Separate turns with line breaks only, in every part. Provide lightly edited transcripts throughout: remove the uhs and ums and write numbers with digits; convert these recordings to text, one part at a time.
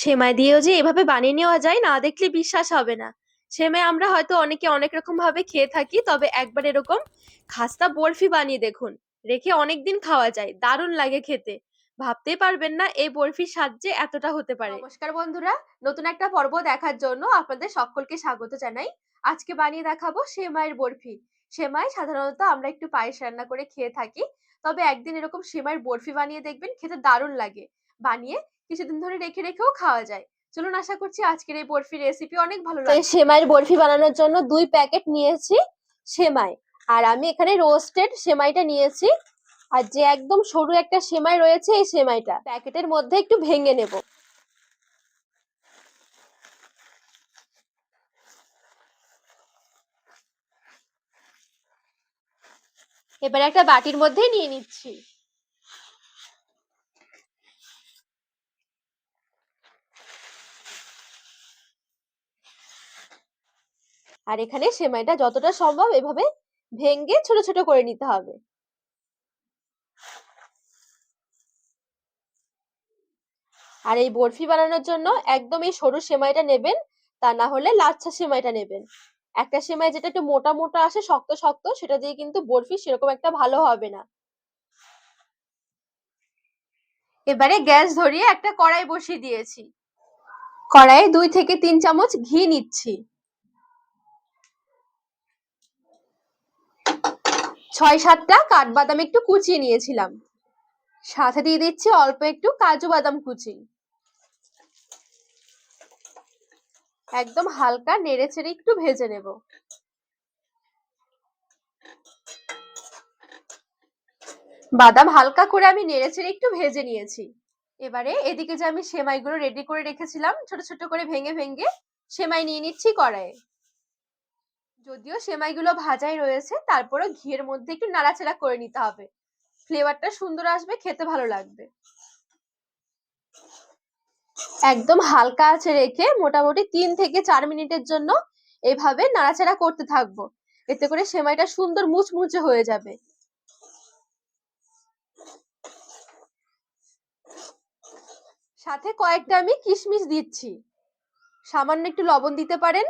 সেমাই দিয়েও যে এভাবে বানিয়ে নেওয়া যায় না দেখলে বিশ্বাস হবে না। সেমাই আমরা হয়তো অনেকে অনেক রকম ভাবে খেয়ে থাকি, তবে একবার এরকম খাস্তা বরফি বানিয়ে দেখুন, রেখে অনেকদিন খাওয়া যায়, দারুণ লাগে খেতে। ভাবতেই পারবেন না এই বরফির স্বাদ যে এতটা হতে পারে। নমস্কার বন্ধুরা, নতুন একটা পর্ব দেখার জন্য আপনাদের সকলকে স্বাগত জানাই। আজকে বানিয়ে দেখাবো সেমাইয়ের বরফি। সেমাই সাধারণত আমরা একটু পায়েস রান্না করে খেয়ে থাকি, তবে একদিন এরকম সেমাইয়ের বরফি বানিয়ে দেখবেন, খেতে দারুণ লাগে। বানিয়ে কিছুদিন ধরে রেখে রেখেও খাওয়া যায়। চলুন, আশা করছি আজকের এই বরফি রেসিপি অনেক ভালো লাগবে। সেমাইয়ের বরফি বানানোর জন্য 2 প্যাকেট নিয়েছি সেমাই। আর আমি এখানে রোস্টেড সেমাইটা নিয়েছি। আর যে একদম সরু একটা সেমাই রয়েছে, এই সেমাইটা প্যাকেটের মধ্যে একটু ভেঙে নেব। এবার একটা বাটির মধ্যে নিয়ে নিচ্ছি। আর এখানে সেমাইটা যতটা সম্ভব এভাবে ভেঙে ছোট ছোট করে নিতে হবে। আর এই বরফি বানানোর জন্য একদম এই সরু সেমাইটা নেবেন, তা না হলে লাচ্ছা সেমাইটা নেবেন। একটা সেমাই যেটা একটু মোটা মোটা আসে, শক্ত শক্ত, সেটা দিয়ে কিন্তু বরফি সেরকম একটা ভালো হবে না। এবারে গ্যাস ধরিয়ে একটা কড়াই বসিয়ে দিয়েছি। কড়াইয়ে 2 থেকে 3 চামচ ঘি নিচ্ছি। 6-7টা কাঠবাদাম একটু কুচিয়ে নিয়েছিলাম। সাথে দিয়ে দিচ্ছি অল্প একটু কাজু বাদাম কুচি। একদম হালকা নেড়ে চেড়ে একটু ভেজে নেব। বাদাম হালকা করে আমি নেড়ে চেড়ে একটু ভেজে নিয়েছি। এবারে এদিকে যে আমি সেমাইগুলো রেডি করে রেখেছিলাম, ছোট ছোট করে ভেঙে ভেঙে সেমাই নিয়ে নিচ্ছি কড়াইয়ে। যদিও সেমাইগুলো ভাজাই রয়েছে, তারপরেও ঘিয়ের মধ্যে একটু নাড়াচাড়া করে নিতে হবে। ফ্লেভারটা সুন্দর আসবে, খেতে ভালো লাগবে। একদম হালকা আঁচে রেখে মোটামুটি 3 থেকে 4 মিনিটের জন্য এভাবে নাড়াচাড়া করতে থাকবো। এতে করে সেমাইটা সুন্দর মুচমুচে হয়ে যাবে। সাথে কয়েকটা আমি কিশমিশ দিচ্ছি। সামান্য একটু লবণ দিতে পারেন।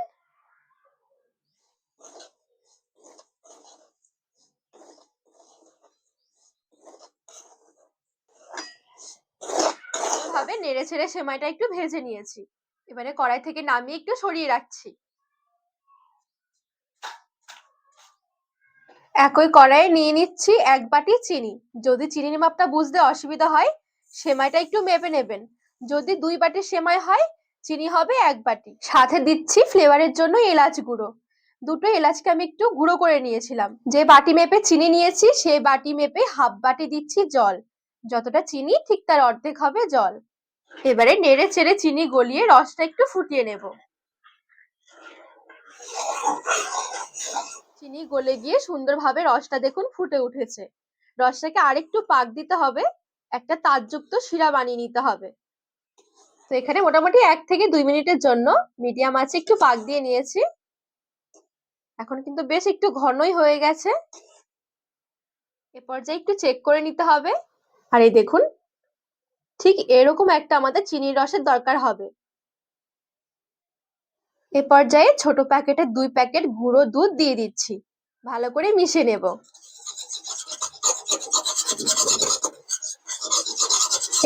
ভাবে নেড়ে ছেড়ে সেমাইটা একটু ভেজে নিয়েছি। এবারে কড়াই থেকে নামিয়ে একটু সরিয়ে রাখছি। একই কড়াইয়ে নিয়ে নিচ্ছি 1 বাটি চিনি। যদি চিনির মাপটা বুঝতে অসুবিধা হয়, সেমাইটা একটু মেপে নেবেন। যদি 2 বাটি সেমাই হয়, চিনি হবে 1 বাটি। সাথে দিচ্ছি ফ্লেভারের জন্য এলাচ গুঁড়ো। 2টো এলাচকে আমি একটু গুঁড়ো করে নিয়েছিলাম। যে বাটি মেপে চিনি নিয়েছি, সেই বাটি মেপে হাফ বাটি দিচ্ছি জল। যতটা চিনি ঠিক তার অর্ধেক হবে জল। এবারে নেড়ে চেড়ে চিনি গলিয়ে রসটা একটু ফুটিয়ে নেব। চিনি গলে গিয়ে সুন্দরভাবে রসটা দেখুন ফুটে উঠেছে। রসটাকে আরেকটু পাক দিতে হবে, একটা তারযুক্ত শিরা বানিয়ে নিতে হবে। তো এখানে মোটামুটি 1 থেকে 2 মিনিটের জন্য মিডিয়াম আঁচে একটু পাক দিয়ে নিয়েছি। এখন কিন্তু বেশ একটু ঘনই হয়ে গেছে। এ পর্যায়ে একটু চেক করে নিতে হবে। আর এই দেখুন, ঠিক এরকম একটা আমাদের চিনির রসের দরকার হবে। এ পর্যায়ে ছোট প্যাকেটের 2 প্যাকেট গুঁড়ো দুধ দিয়ে দিচ্ছি। ভালো করে মিশিয়ে নেব।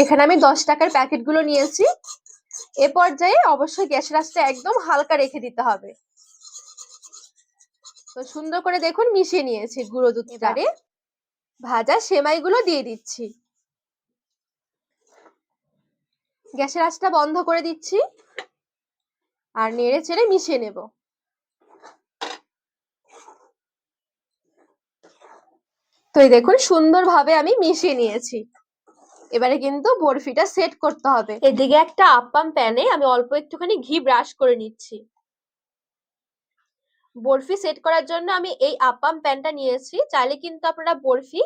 এখানে আমি 10 টাকার প্যাকেটগুলো নিয়েছি। এ পর্যায়ে অবশ্যই গ্যাসের আঁচটা একদম হালকা রেখে দিতে হবে। তো সুন্দর করে দেখুন মিশিয়ে নিয়েছি গুঁড়ো দুধটারে। ভাজা সেমাইগুলো দিয়ে দিচ্ছি। গ্যাসের আঁচটা বন্ধ করে দিচ্ছি আর নেড়ে চেড়ে মিশিয়ে নেব। তো এই দেখুন সুন্দরভাবে আমি মিশিয়ে নিয়েছি। এবারে কিন্তু বরফিটা সেট করতে হবে। এদিকে একটা আপ্পাম প্যানে আমি অল্প একটুখানি ঘি ব্রাশ করে নিচ্ছি। বরফি সেট করার জন্য আমি এই আপ্পাম প্যানটা নিয়েছি। চাইলে কিন্তু আপনারা বরফি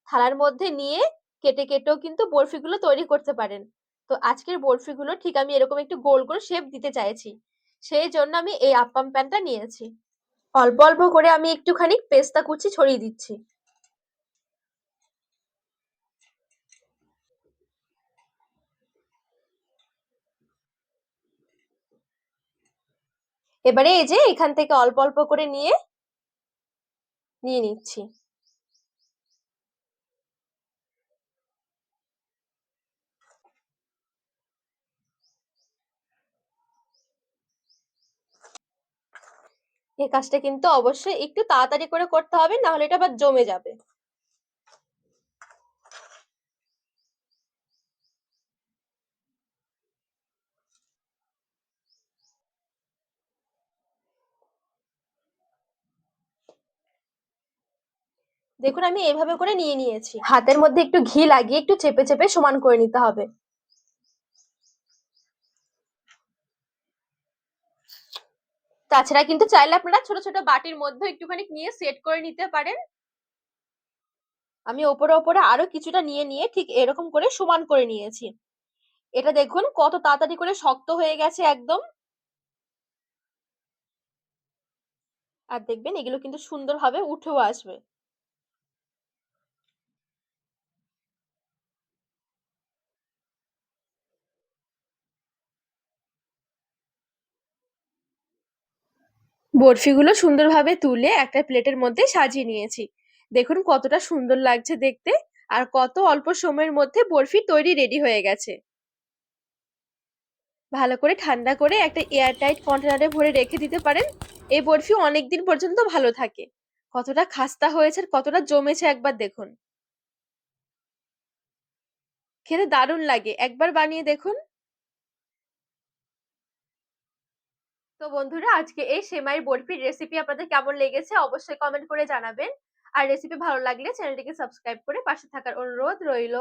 থালার মধ্যে নিয়ে কেটে কেটেও কিন্তু বরফিগুলো তৈরি করতে পারেন। তো আজকের বরফিগুলো ঠিক আমি এরকম একটু গোল গোল শেপ দিতে চাইছি, সেই জন্য আমি এই আপ্পাম প্যানটা নিয়েছি। অল্প অল্প করে আমি একটুখানি পেস্তা কুচি ছড়িয়ে দিচ্ছি। এবারে এই যে এখান থেকে অল্প অল্প করে নিয়ে নিচ্ছি। এই কাজটা কিন্তু অবশ্যই একটু তাড়াতাড়ি করে করতে হবে, না হলে এটা আবার জমে যাবে। দেখুন আমি এইভাবে করে নিয়ে নিয়েছি, হাতের মধ্যে একটু ঘি লাগিয়ে একটু চেপে চেপে সমান করে নিতে হবে। তাছাড়া কিন্তু চাইলে আপনারা ছোট ছোট বাটির মধ্যে একটুখানি নিয়ে সেট করে নিতে পারেন। আমি ওপরে ওপরে আরো কিছুটা নিয়ে নিয়ে ঠিক এরকম করে সমান করে নিয়েছি। এটা দেখুন কত তাড়াতাড়ি করে শক্ত হয়ে গেছে একদম। আর দেখবেন এগুলো কিন্তু সুন্দরভাবে উঠেও আসবে। বরফিগুলো সুন্দরভাবে তুলে একটা প্লেটের মধ্যে সাজিয়ে নিয়েছি। দেখুন কতটা সুন্দর লাগছে দেখতে, আর কত অল্প সময়ের মধ্যে বরফি তৈরি রেডি হয়ে গেছে। ভালো করে ঠান্ডা করে একটা এয়ারটাইট কন্টেনারে ভরে রেখে দিতে পারেন। এই বরফি অনেকদিন পর্যন্ত ভালো থাকে। কতটা খাস্তা হয়েছে আর কতটা জমেছে একবার দেখুন। খেতে দারুণ লাগে, একবার বানিয়ে দেখুন। তো বন্ধুরা আজকে এই সেমাইয়ের বরফির রেসিপি আপনাদের কেমন লেগেছে অবশ্যই কমেন্ট করে জানাবেন। আর রেসিপি ভালো লাগলে চ্যানেলটিকে সাবস্ক্রাইব করে পাশে থাকার অনুরোধ রইল।